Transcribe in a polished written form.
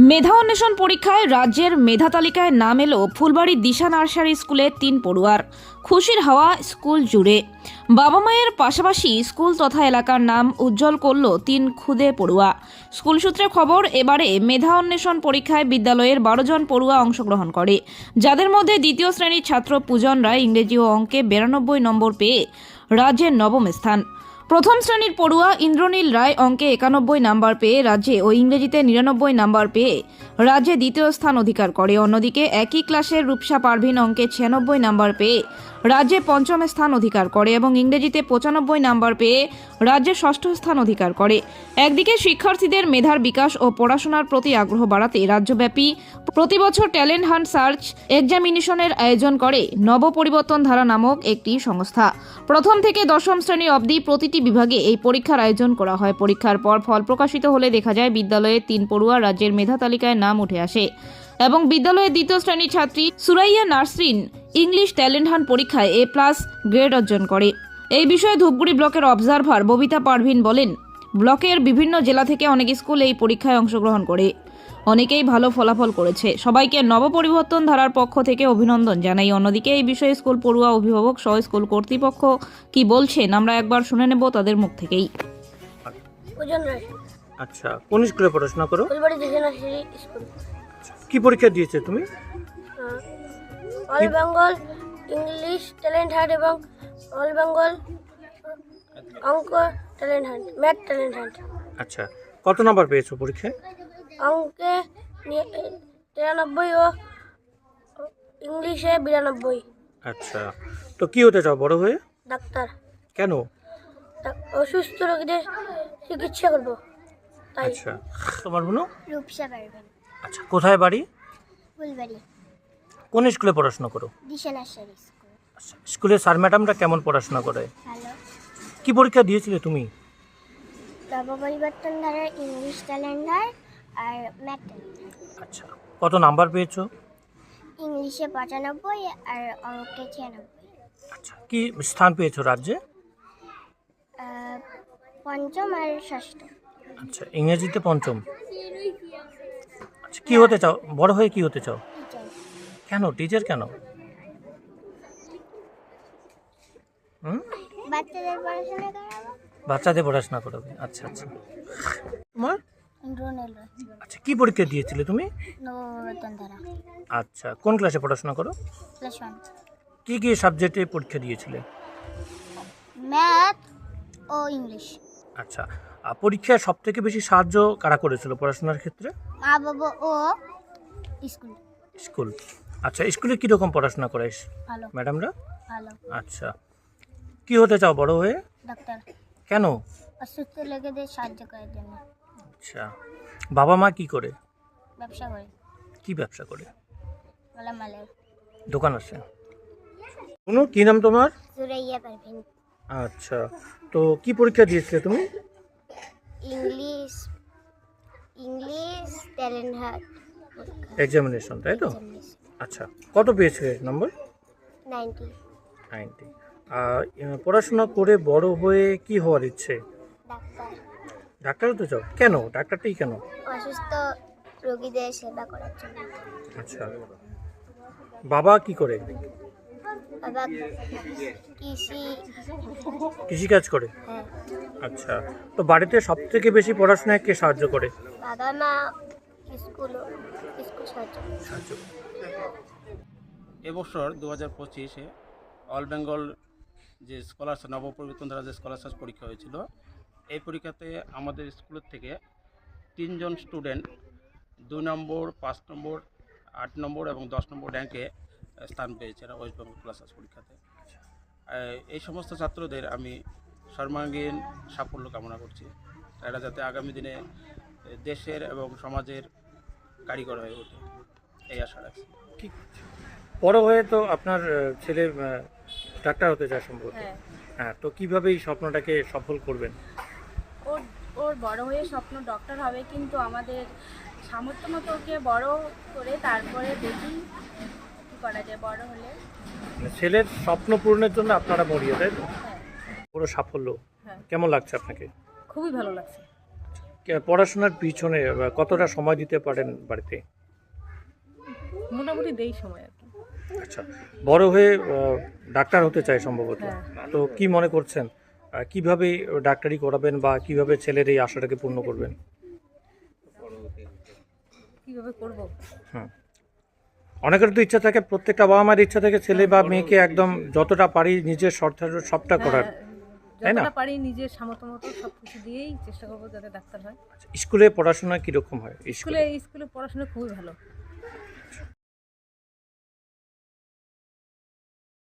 মেধা অন্বেষণ পরীক্ষায় রাজ্যের মেধা তালিকায় নাম এলো ফুলবাড়ির দিশা নার্সারি স্কুলের ৩ পড়ুয়ার। খুশির হাওয়া স্কুল জুড়ে। বাবা মায়ের পাশাপাশি স্কুল তথা এলাকার নাম উজ্জ্বল করল ৩ খুদে পড়ুয়া। স্কুল সূত্রে খবর, এবারে মেধা অন্বেষণ পরীক্ষায় বিদ্যালয়ের ১২ জন পড়ুয়া অংশগ্রহণ করে, যাদের মধ্যে দ্বিতীয় শ্রেণীর ছাত্র পূজন রায় ইংরেজি ও অঙ্কে ৯২ নম্বর পেয়ে রাজ্যের নবম স্থান। প্রথম শ্রেণীর পড়ুয়া ইন্দ্রনীল রায় অঙ্কে ৯১ নাম্বার পেয়ে রাজ্যে ও ইংরেজিতে ৯৯ নাম্বার পেয়ে রাজ্যে দ্বিতীয় স্থান অধিকার করে। অন্যদিকে একই ক্লাসের রূপসা পারভিন অঙ্কে ৯৬ নাম্বার পেয়ে রাজ্যে পঞ্চম স্থান অধিকার করে এবং ইংরেজিতে ৯৫ নাম্বার পেয়ে রাজ্যে ষষ্ঠ স্থান অধিকার করে। একদিকে শিক্ষার্থীদের মেধার বিকাশ ও পড়াশোনার প্রতি আগ্রহ বাড়াতে রাজ্যব্যাপী প্রতি বছর ট্যালেন্ট হান্ট সার্চ এক্সামিনেশনের আয়োজন করে নব পরিবর্তন ধারা নামক একটি সংস্থা। প্রথম থেকে দশম শ্রেণী অবধি প্রতিটি বিভাগে এই পরীক্ষার আয়োজন করা হয়। পরীক্ষার পর ফল প্রকাশিত হলে দেখা যায় বিদ্যালয়ের ৩ পড়ুয়া রাজ্যের মেধা তালিকায় নাম উঠে আসে এবং বিদ্যালয়ের দ্বিতীয় শ্রেণীর ছাত্রী সুরাইয়া নার্সরিন ইংলিশ ট্যালেন্ট হান্ট পরীক্ষায় A+ গ্রেড অর্জন করে। এই বিষয়ে ধূপগুড়ি ব্লকের অবজারভার ববিতা পারভিন বলেন, ব্লকের বিভিন্ন জেলা থেকে অনেক স্কুল এই পরীক্ষায় অংশগ্রহণ করে, অনেকেই ভালো ফলাফল করেছে। সবাইকে নবপরিবর্তন ধারার পক্ষ থেকে অভিনন্দন জানাই। অন্যদিকে এই বিষয়ে স্কুল পড়ুয়া, অভিভাবক সহ স্কুল কর্তৃপক্ষ কি বলছেন আমরা একবার শুনে নেব তাদের মুখ থেকেই। আচ্ছা, কোন স্কুলে পড়াশোনা করো? ফুলবাড়ি দিশা নার্সারি স্কুল। কি পরীক্ষা দিয়েছে তুমি? All Bengal English talent hunt এবং অল বেঙ্গল অঙ্ক talent hunt, math talent hunt. আচ্ছা, কত নাম্বার পেয়েছো পরীক্ষায়? অঙ্কে 93 ও ইংলিশে 92। আচ্ছা, তো কি হতে চাও বড় হয়ে? ডাক্তার। কেন? অসুস্থ রোগীদের চিকিৎসা করব তাই। আচ্ছা, তোমার বোন? রূপসা পারবেন। আচ্ছা, কোথায় বাড়ি? ফুলবাড়ি কোন স্কুলে পড়াশোনা করো? দিশা নার্সারি স্কুল। আচ্ছা, স্কুলের স্যার ম্যাডামরা কেমন পড়াশোনা করে? ভালো। কি পরীক্ষা দিয়েছিলে তুমি? নবপরিবর্তন ধারা ইংলিশ ট্যালেন্ট হান্ট আর ম্যাথ ট্যালেন্ট হান্ট। আচ্ছা, কত নাম্বার পেয়েছো? ইংলিশে 95 আর অঙ্কে 96। আচ্ছা, কি স্থান পেয়েছো রাজ্যে? পঞ্চম আর ষষ্ঠ। আচ্ছা, ইংরেজিতে পঞ্চম। আচ্ছা, কি হতে চাও বড় হয়ে? কি হতে চাও? টিচার। কেন টিচার কেন? বাচ্চাদের পড়াশোনা করাবো। বাচ্চাদের পড়াশোনা করবে। আচ্ছা আচ্ছা, তোমার? ইন্দ্রনীল। আচ্ছা, কি পরীক্ষা দিয়েছিলে তুমি? নবপরিবর্তন ধারা আচ্ছা, কোন ক্লাসে পড়াশোনা করো? ক্লাস 1। কি কি সাবজেক্টে পরীক্ষা দিয়েছিলে? ম্যাথ ও ইংলিশ। আচ্ছা, পরীক্ষায় সব থেকে বেশি সাহায্য কারা করেছিল পড়াশোনার ক্ষেত্রে? মা বাবা ও স্কুল। স্কুল। আচ্ছা, স্কুলে কীরকম পড়াশোনা করাইস ভালো। ম্যাডামরা? ভালো। আচ্ছা, কি হতে চাও বড় হয়ে? ডাক্তার। কেন? অসুস্থ লোকেদের সাহায্য করার জন্য। আচ্ছা, বাবা মা কি করে? ব্যবসা করে। কি ব্যবসা করে? মালামালের দোকান আছে। শুনো, কি নাম তোমার? সুরাইয়া পারভিন। আচ্ছা, তো কি পরীক্ষা দিয়েছিলে তুমি? ইংলিশ ট্যালেন্ট হান্ট এক্সামিনেশন, তাই তো? আচ্ছা, কত পেয়েছিলে নম্বর? 90। 90। পড়াশোনা করে বড় হয়ে কি হওয়ার ইচ্ছে? ডাক্তার। ডাক্তার হতে চাও? কেন ডাক্তারটাই কেন? অসুস্থ রোগীদের সেবা করার জন্য। আচ্ছা, বাবা কি করে? বাবা কৃষিকাজ করে। হ্যাঁ। আচ্ছা, তো বাড়িতে সব থেকে বেশি পড়াশোনায় কে সাহায্য করে? বাবা মা স্কুল সাহায্য। এবছর 2025-এ অল বেঙ্গল যে স্কলারশিপ নবপরিবর্তন ধারা যে স্কলারশিপ পরীক্ষা হয়েছিল, এই পরীক্ষাতে আমাদের স্কুলের থেকে 3 জন স্টুডেন্ট 2 নম্বর, 5 নম্বর, 8 নম্বর এবং 10 নম্বর র্যাঙ্কে স্থান পেয়েছে ওয়েস্ট বেঙ্গল স্কলারশিপ পরীক্ষাতে। এই সমস্ত ছাত্রদের আমি সর্বাঙ্গীন সাফল্য কামনা করছি। এরা যাতে আগামী দিনে দেশের এবং সমাজের কারিগর হয়ে ওঠে, এই আশা রাখছি। ঠিক। বড় হয়ে তো আপনার ছেলে ডাক্তার হতে চায় সম্ভবত। হ্যাঁ, তো কিভাবে এই স্বপ্নটাকে সফল করবেন? ওর বড় হয়ে স্বপ্ন ডক্টর হবে, কিন্তু আমাদের সামর্থ্য মতো ওকে বড় করে তারপরে দেখি কী করা যায় বড় হলে। মানে ছেলের স্বপ্ন পূরণের জন্য আপনারা মরিয়া, তাই তো? হ্যাঁ। পুরো সাফল্য হ্যাঁ। কেমন লাগছে আপনাকে? খুবই ভালো লাগছে। পড়াশোনার পিছনে কতটা সময় দিতে পারেন বাড়িতে? মোটামুটি দেই সময় আর কি। আচ্ছা, বড় হয়ে ডাক্তার হতে চাই সম্ভবত। হ্যাঁ। তো কি মনে করছেন কিভাবে ডাক্তারি করাবেন বা কিভাবে ছেলের এই আশাটাকে পূর্ণ করবেন? কিভাবে করব? হুম, অনেকের তো ইচ্ছা থাকে, প্রত্যেকটা বাবা মায়ের ইচ্ছা থাকে ছেলে বা মেয়েকে একদম যতটা পারি নিজের সবটা করার, তাই না? যতটা পারি নিজের সামর্থ্য মতো সবকিছু দিয়েই চেষ্টা করবো যাতে ডাক্তার হয়। স্কুলে পড়াশোনা কিরকম হয়? স্কুলে পড়াশোনা খুবই ভালো।